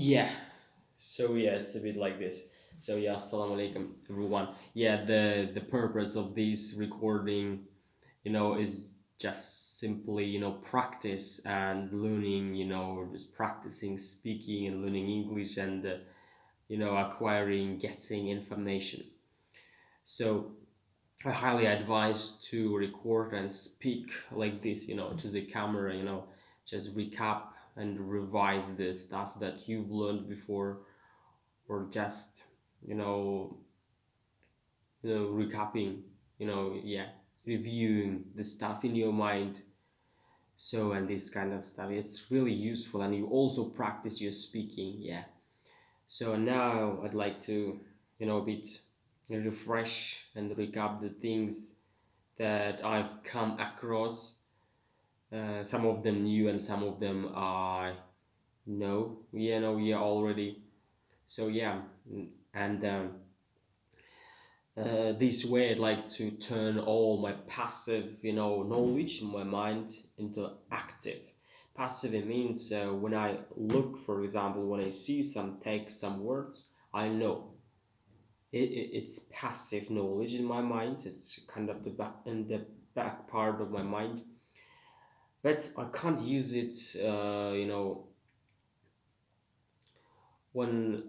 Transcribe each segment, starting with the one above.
Yeah. So yeah, it's a bit like this. So yeah, assalamu alaikum everyone. Yeah, the purpose of this recording, is just simply, practice and learning, just practicing speaking and learning English and acquiring, getting information. So I highly advise to record and speak like this, to the camera, just recap and revise the stuff that you've learned before, or just, you know, recapping, yeah, reviewing the stuff in your mind. So, and this kind of stuff, it's really useful, and you also practice your speaking, yeah. So now I'd like to, a bit refresh and recap the things that I've come across. Some of them new and some of them I know. Yeah, no, yeah, already. So yeah, and this way I'd like to turn all my passive, knowledge in my mind into active. Passive it means when I look, for example, when I see some text, some words, I know it's passive knowledge in my mind. It's kind of the back in the back part of my mind, but I can't use it. When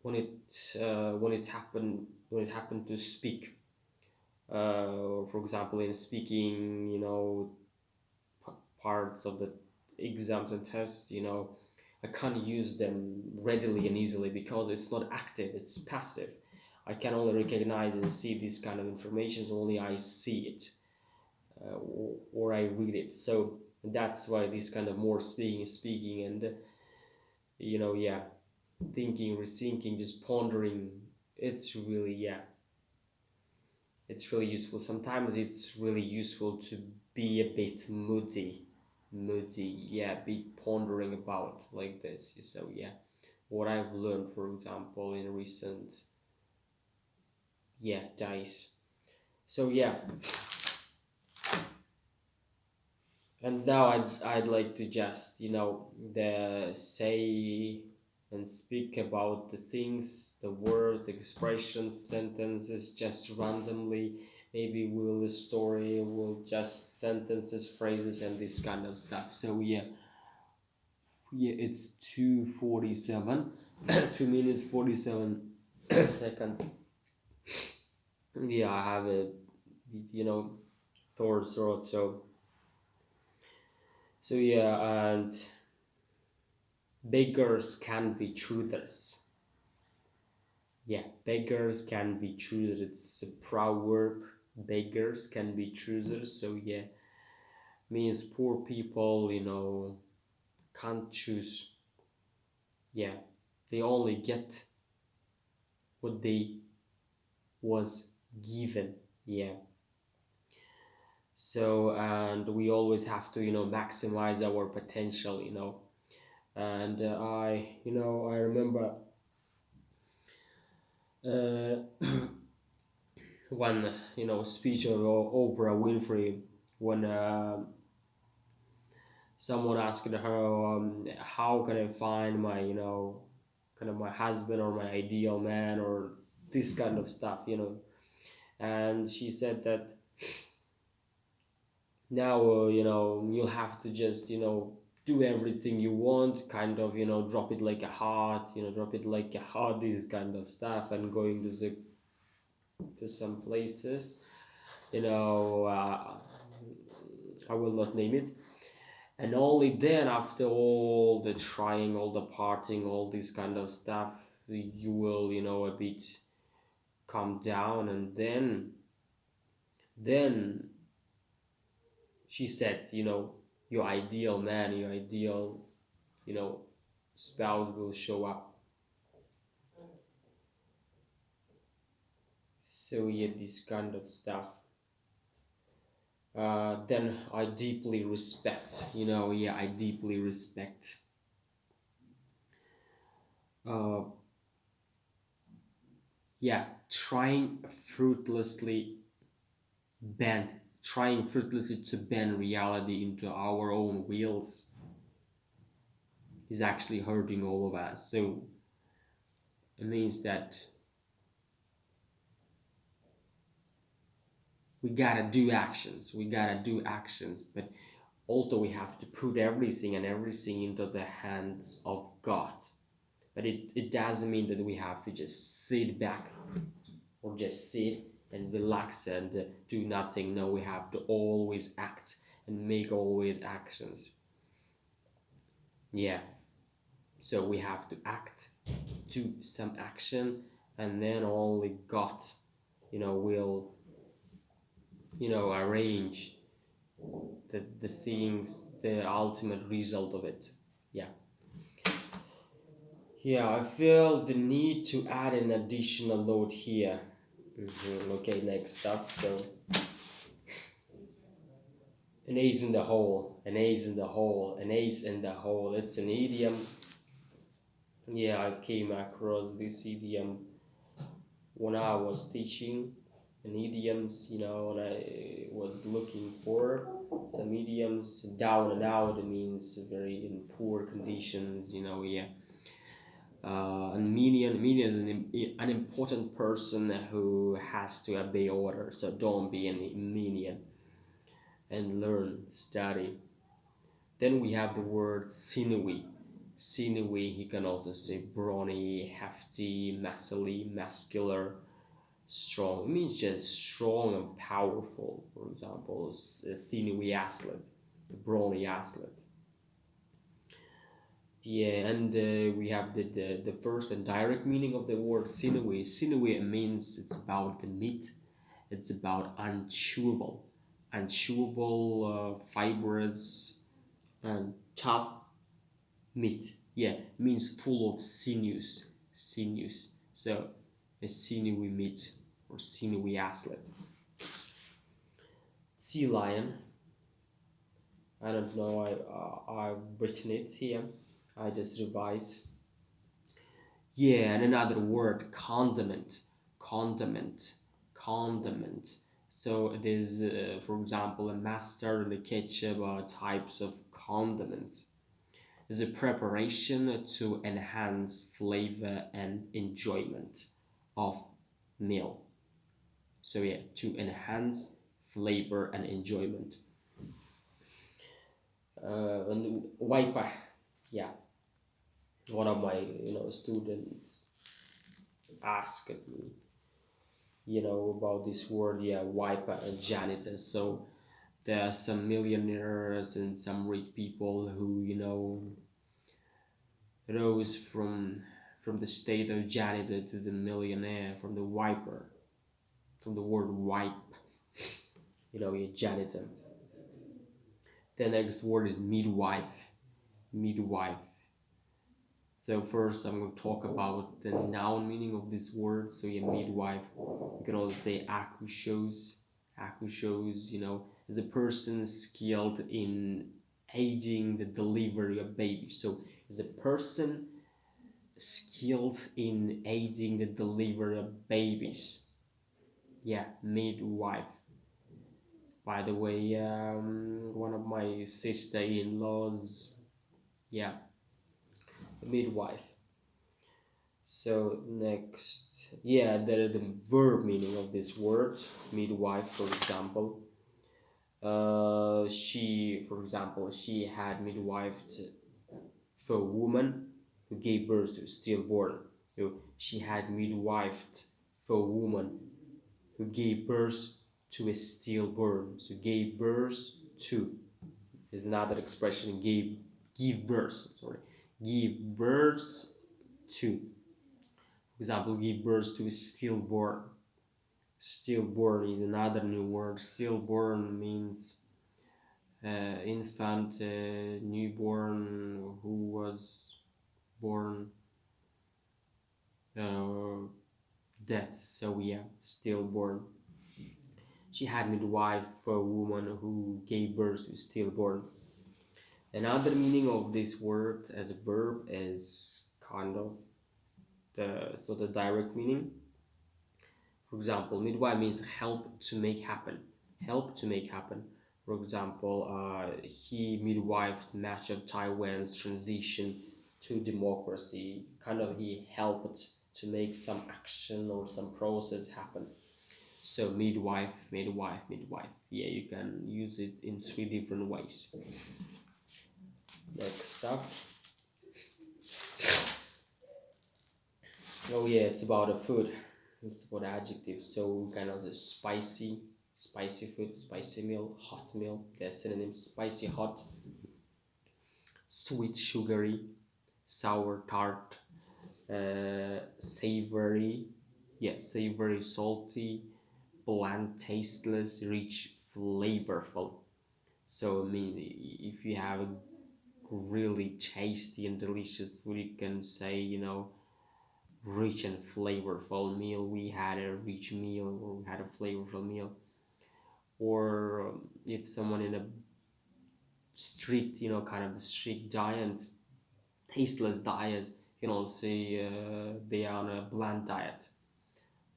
when it happened to speak. For example, in speaking, parts of the exams and tests, I can't use them readily and easily because it's not active. It's passive. I can only recognize and see this kind of information only I see it, or I read it. So that's why this kind of more speaking, and yeah, thinking, rethinking, just pondering. It's really, yeah, it's really useful. Sometimes it's really useful to be a bit moody, yeah, be pondering about like this. So yeah, what I've learned, for example, in recent, yeah, days. So yeah, and now I'd like to just, the say and speak about the things, the words, expressions, sentences, just randomly. Maybe will a story, will just sentences, phrases, and this kind of stuff. So yeah, yeah, it's 2:47, 2 minutes 47 seconds. Yeah, I have a, you know, throat, so yeah, and beggars can be truthers. Yeah, beggars can be truthers. It's a proverb. Beggars can be truthers. So yeah, means poor people, can't choose. Yeah, they only get what they was given. Yeah. So and we always have to, maximize our potential. And I remember uh, one, speech of Oprah Winfrey when someone asked her, how can I find my, kind of my husband or my ideal man or this kind of stuff, and she said that now, you'll have to just, do everything you want, kind of, drop it like a heart, drop it like a heart, this kind of stuff, and going to some places, you know, uh, I will not name it. And only then, after all the trying, all the partying, all this kind of stuff, you will, a bit calm down. And then she said, your ideal man, your ideal, you know, spouse will show up. So yeah, this kind of stuff. Then I deeply respect, yeah, I deeply respect. Uh, yeah, bend, trying fruitlessly to bend reality into our own wheels. is actually hurting all of us. So it means that we gotta do actions. We gotta do actions, but although we have to put everything and everything into the hands of God. But it doesn't mean that we have to just sit back or just sit and relax and do nothing. No, we have to always act and make always actions. Yeah, so we have to act, do some action, and then only God, will, arrange the things, the ultimate result of it. Yeah. Yeah, I feel the need to add an additional note here. Okay, next stuff. So, an ace in the hole, an ace in the hole, an ace in the hole. It's an idiom. Yeah, I came across this idiom when I was teaching an idioms, and I was looking for some idioms. Down and out means very in poor conditions, yeah. And minion is an important person who has to obey orders. So don't be a minion and learn, study. Then we have the word sinewy. Sinewy, he can also say brawny, hefty, muscly, muscular, strong. It means just strong and powerful. For example, a sinewy athlete, a brawny athlete. Yeah, and we have the first and direct meaning of the word sinewy. Sinewy means it's about the meat. It's about unchewable, fibrous, and tough meat. Yeah, means full of sinews. Sinews. So a sinewy meat or sinewy athlete. Sea lion. I don't know. I've written it here. I just revise. Yeah, and another word, condiment, condiment, condiment. So there's, for example, a mustard and a ketchup are types of condiments. Is a preparation to enhance flavor and enjoyment of meal. So yeah, to enhance flavor and enjoyment. And wiper, yeah, one of my students asked me about this word, yeah, wiper and janitor. So there are some millionaires and some rich people who rose from the state of janitor to the millionaire, from the wiper, from the word wipe, a janitor. The next word is midwife, midwife. So first I'm going to talk about the noun meaning of this word. So yeah, midwife. You can also say akushos. Akushos, is a person skilled in aiding the delivery of babies. So is a person skilled in aiding the delivery of babies. Yeah, midwife. By the way, one of my sister-in-laws, yeah, midwife. So next, yeah, the verb meaning of this word, midwife, for example. She, for example, she had midwifed for a woman who gave birth to a stillborn. So she had midwifed for a woman who gave birth to a stillborn. So gave birth to is another expression. Give birth. Sorry, give birth to. For example, give birth to a stillborn. Stillborn is another new word. Stillborn means infant, newborn who was born uh, death. So yeah, stillborn. She had midwife for a woman who gave birth to stillborn. Another meaning of this word as a verb is kind of the direct meaning. For example, midwife means help to make happen. Help to make happen. For example, he midwifed much of Taiwan's transition to democracy. Kind of he helped to make some action or some process happen. So midwife, midwife, midwife. Yeah, you can use it in three different ways. Next up. Oh yeah, it's about the food. It's about adjectives. So kind of the spicy, spicy food, spicy meal, hot meal. Their synonyms: spicy, hot, sweet, sugary, sour, tart, savory, yeah, savory, salty, bland, tasteless, rich, flavorful. So I mean, if you have a really tasty and delicious food, you can say, rich and flavorful meal. We had a rich meal, or we had a flavorful meal. Or if someone in a strict, kind of a strict diet, tasteless diet, you can also say they are on a bland diet.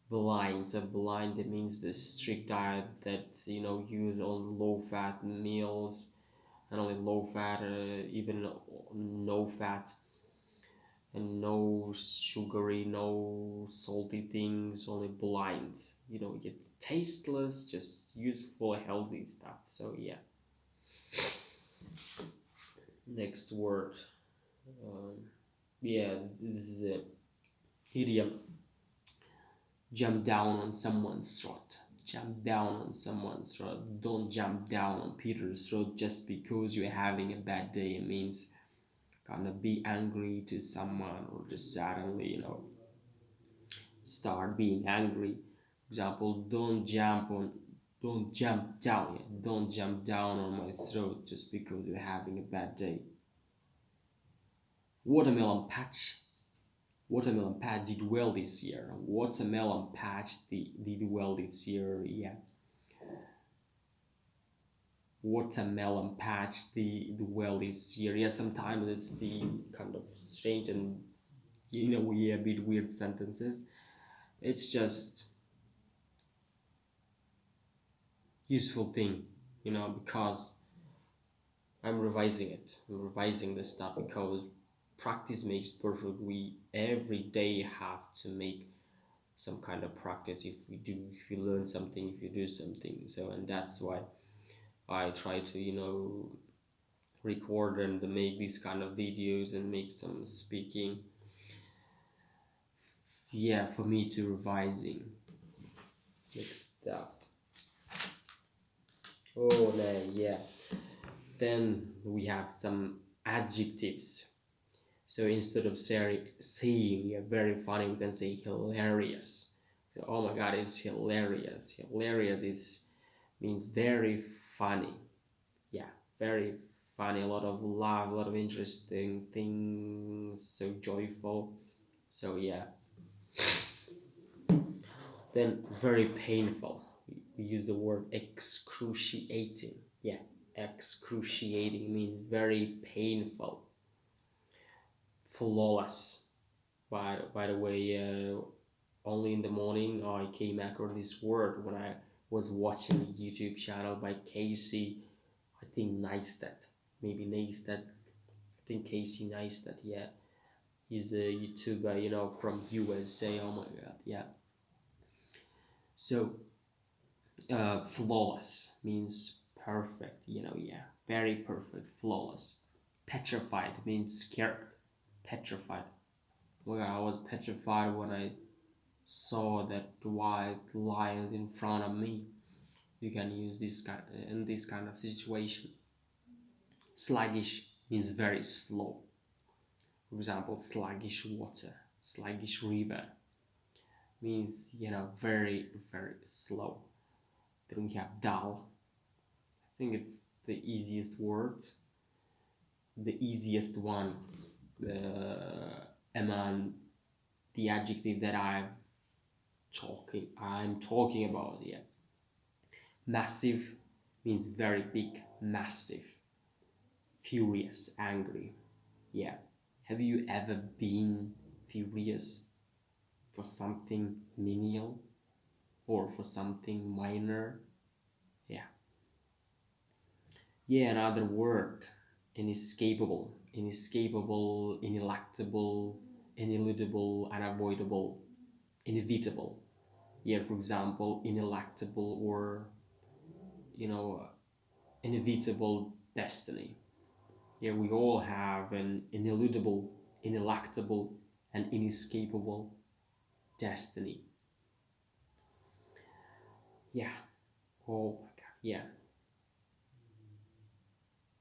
Blind, so blind, it means the strict diet that use only low fat meals, and only low fat, even no fat, and no sugary, no salty things, only blind. It's tasteless, just useful, healthy stuff. So yeah. Next word. Um, yeah, this is a idiom. Jump down on someone's throat. Jump down on someone's throat. Don't jump down on Peter's throat just because you're having a bad day. It means kind of be angry to someone, or just suddenly, start being angry. For example, don't jump down. Yeah, don't jump down on my throat just because you're having a bad day. Watermelon patch. Watermelon patch did well this year. Watermelon patch did well this year. Yeah. Watermelon patch did well this year. Yeah, sometimes it's the kind of strange and we a bit weird sentences. It's just useful thing, because I'm revising it. I'm revising this stuff because practice makes perfect. We every day have to make some kind of practice. If you learn something, if you do something. So, and that's why I try to, record and make these kind of videos and make some speaking. Yeah, for me to revising. Next stuff. Oh man, yeah. Then we have some adjectives. So instead of saying yeah, very funny, we can say hilarious. So oh my god, it's hilarious. Hilarious is means very funny. Yeah, very funny. A lot of love, a lot of interesting things. So joyful. So yeah. Then very painful. We use the word excruciating. Yeah, excruciating means very painful. Flawless. By the way, only in the morning I came across this word when I was watching a YouTube channel by Casey. I think Neistat, maybe Neistat. I think Casey Neistat. Yeah, he's a YouTuber, from USA. Oh my God, yeah. So, flawless means perfect. Yeah, very perfect, flawless. Petrified means scared. Petrified. Oh my God, I was petrified when I saw that white lion in front of me. You can use this kind in this kind of situation. Sluggish means very slow. For example, sluggish water, sluggish river means very very slow. Then we have dull. I think it's the easiest word, the easiest one. Among the adjective that I'm talking about here. Massive means very big, massive. Furious, angry. Yeah. Have you ever been furious for something menial or for something minor? Yeah. Yeah, another word, inescapable. inescapable, ineluctable, ineludable, unavoidable, inevitable. Yeah, for example, ineluctable or you know inevitable destiny. Yeah, we all have an ineludable, ineluctable, and inescapable destiny. Yeah. Oh my God. Yeah.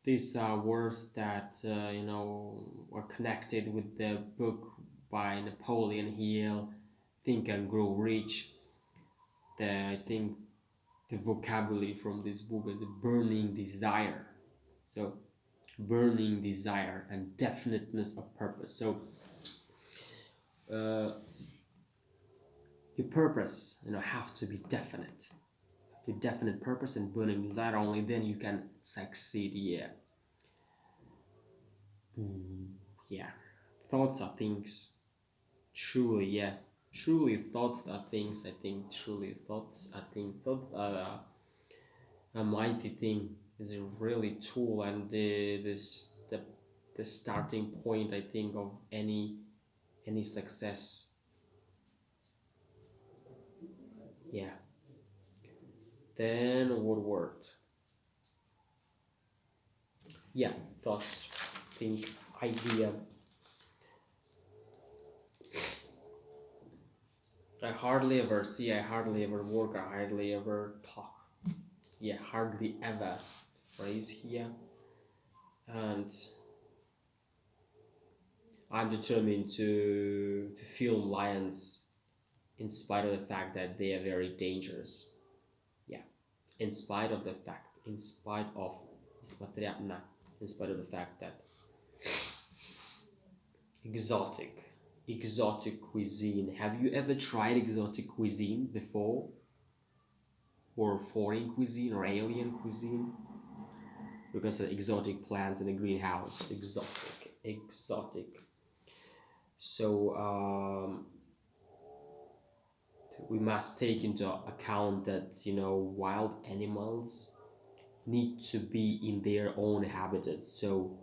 These are words that are connected with the book by Napoleon Hill, Think and Grow Rich. I think the vocabulary from this book is the burning desire. So burning desire and definiteness of purpose. So uh, your purpose, have to be definite. Have to definite purpose and burning desire. Only then you can succeed. Yeah. Yeah. Thoughts are things. Truly, yeah. Truly, thoughts are things. I think truly thoughts are things. Thoughts are a mighty thing. Is a really tool and the starting point. I think of any success. Yeah. Then what word? Yeah, thoughts, think, idea. I hardly ever work, I hardly ever talk. Yeah, hardly ever phrase here. And I'm determined to film lions in spite of the fact that they are very dangerous. Yeah, in spite of the fact, in spite of the fact that exotic, exotic cuisine. Have you ever tried exotic cuisine before? Or foreign cuisine or alien cuisine? Because of exotic plants in the greenhouse. Exotic. So we must take into account that wild animals need to be in their own habitat. So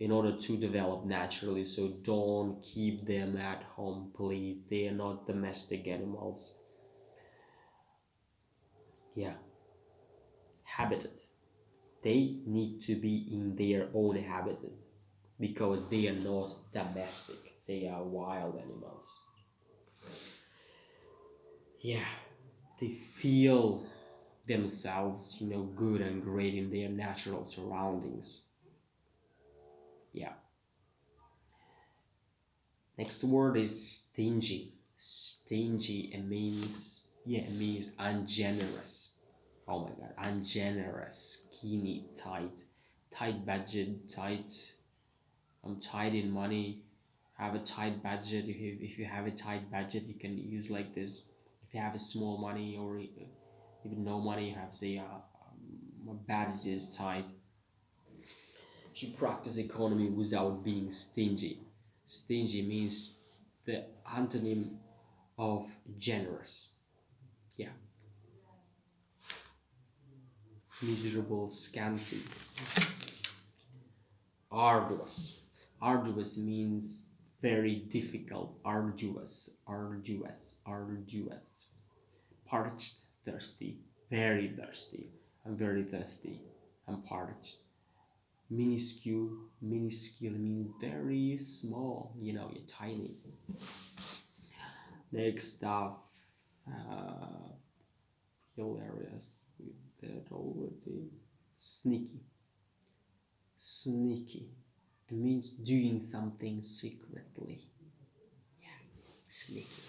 in order to develop naturally, so don't keep them at home, please. They are not domestic animals. Yeah, habitat. They need to be in their own habitat because they are not domestic, they are wild animals. Yeah, they feel themselves good and great in their natural surroundings. Yeah. Next word is stingy. Stingy, it means ungenerous. Oh my god, ungenerous, skinny, tight budget, tight. I'm tight in money. Have a tight budget. If you have a tight budget, you can use like this. If you have a small money or even no money, you have say my budget is tight. You practice economy without being stingy. Stingy means the antonym of generous. Yeah, miserable, scanty. Arduous. Arduous means very difficult. Arduous. Parched, thirsty, very thirsty. I'm very thirsty. I'm parched. Minuscule means very small. You're tiny. Next stuff, hilarious. With that already. Sneaky. Sneaky. It means doing something secretly. Yeah, sneaky.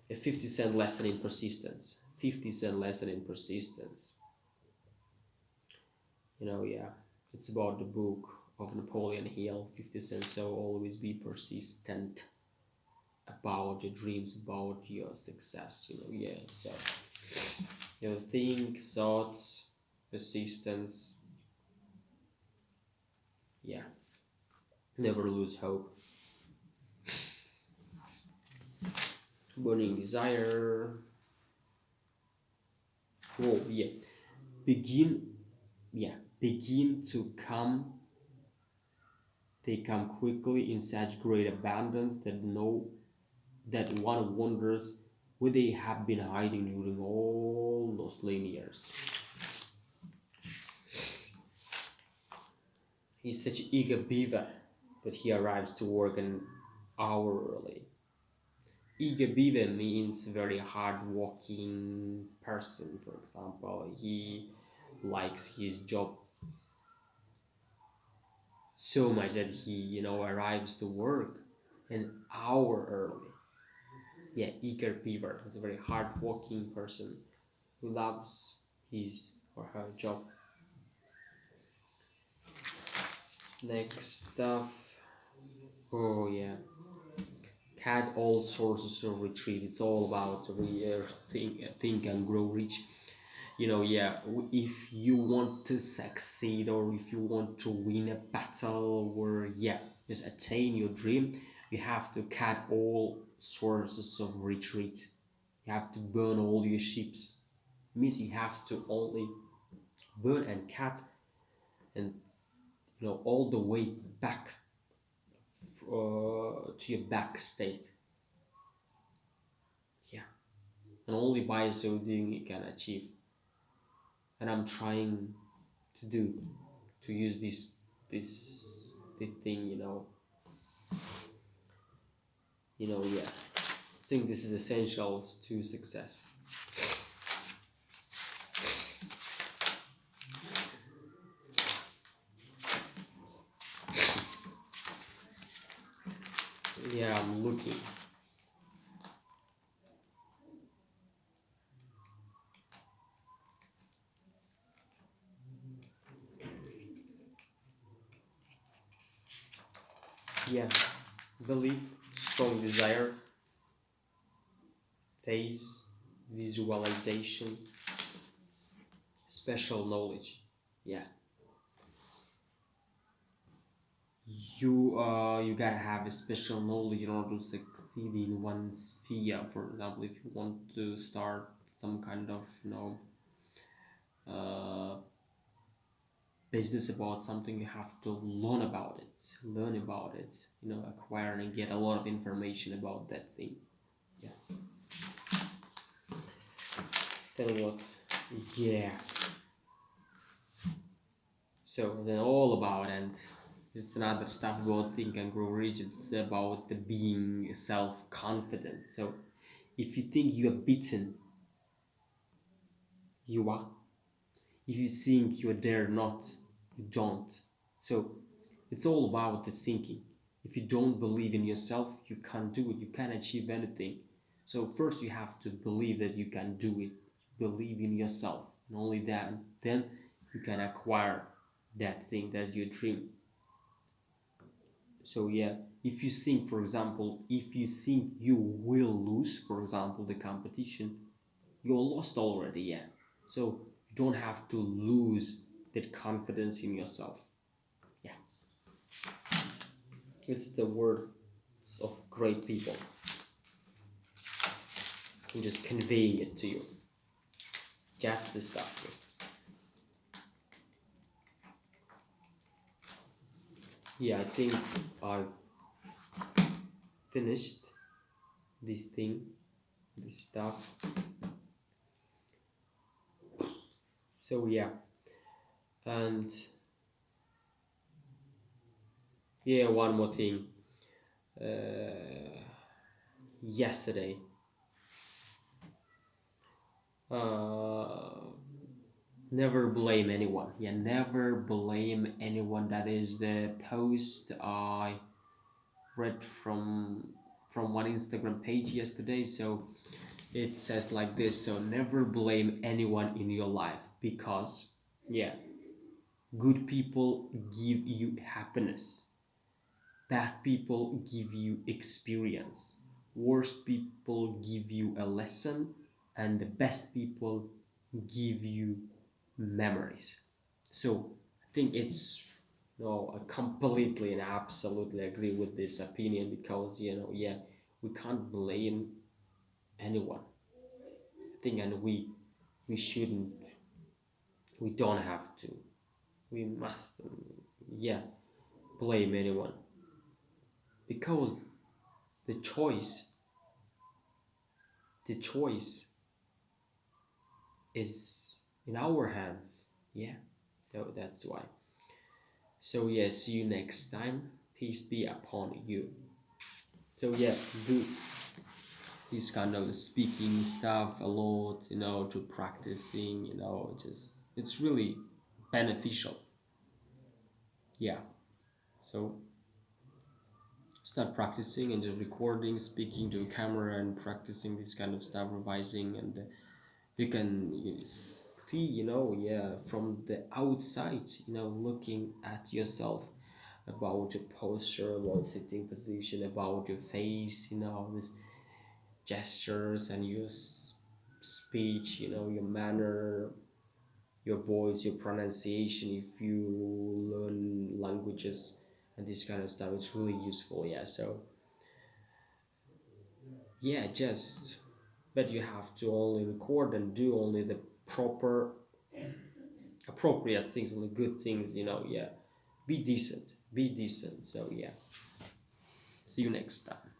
A 50-cent lesson in persistence. 50-cent lesson in persistence. Yeah. It's about the book of Napoleon Hill, 50 Cent. So always be persistent about your dreams, about your success. Yeah. So, think, thoughts, persistence. Yeah. Never lose hope. Burning desire. Oh, yeah. Begin, yeah. Begin to come They come quickly in such great abundance that one wonders where they have been hiding during all those lean years. He's such an eager beaver that he arrives to work an hour early. Eager beaver means very hard-working person. For example, he likes his job so much that he arrives to work an hour early. Yeah, eager beaver is a very hard-working person who loves his or her job. Next stuff. Oh yeah, had all sources of retreat. It's all about think and grow rich. Yeah, if you want to succeed or if you want to win a battle or yeah, just attain your dream, you have to cut all sources of retreat. You have to burn all your ships. It means you have to only burn and cut and all the way back to your back state. Yeah, and only by so doing you can achieve. And I'm trying to do to use this thing. Yeah. I think this is essentials to success. Yeah, I'm looking. Yeah, belief, strong desire, phase, visualization, special knowledge. Yeah, you gotta have a special knowledge in order to succeed in one sphere. For example, if you want to start some kind of uh, business about something, you have to learn about it, acquire and get a lot of information about that thing. Yeah. Then what? Yeah. So then all about, and it's another stuff about think and grow rich. It's about the being self-confident. So if you think you are beaten, you are. If you think you dare not, you don't. So it's all about the thinking. If you don't believe in yourself, you can't do it. You can't achieve anything. So first you have to believe that you can do it. Believe in yourself. And only then you can acquire that thing that you dream. So yeah, if you think, for example, if you think you will lose, for example, the competition, you're lost already, yeah. So you don't have to lose that confidence in yourself. Yeah. It's the words of great people. I'm just conveying it to you. That's the stuff. Yes. Yeah, I think I've finished this thing, this stuff. So yeah, and yeah, one more thing. Yesterday, uh, never blame anyone. Yeah, never blame anyone. That is the post I read from one Instagram page yesterday. So it says like this: so never blame anyone in your life, because yeah, good people give you happiness, bad people give you experience, worst people give you a lesson, and the best people give you memories. So I think it's no, I completely and absolutely agree with this opinion, because yeah, we can't blame anyone. I think, and we shouldn't, we don't have to, we must, yeah, blame anyone, because the choice the choice is in our hands. Yeah, so that's why. So yeah, see you next time. Peace be upon you. So yeah, do this kind of speaking stuff a lot, to practicing, just it's really beneficial. Yeah. So start practicing and just recording, speaking to a camera and practicing this kind of stuff, revising, and you can see, yeah, from the outside, looking at yourself, about your posture, about sitting position, about your face, this gestures and your speech, your manner, your voice, your pronunciation. If you learn languages and this kind of stuff, it's really useful. Yeah. So yeah, just but you have to only record and do only the proper, appropriate things, only good things. Yeah. Be decent. Be decent. So yeah. See you next time.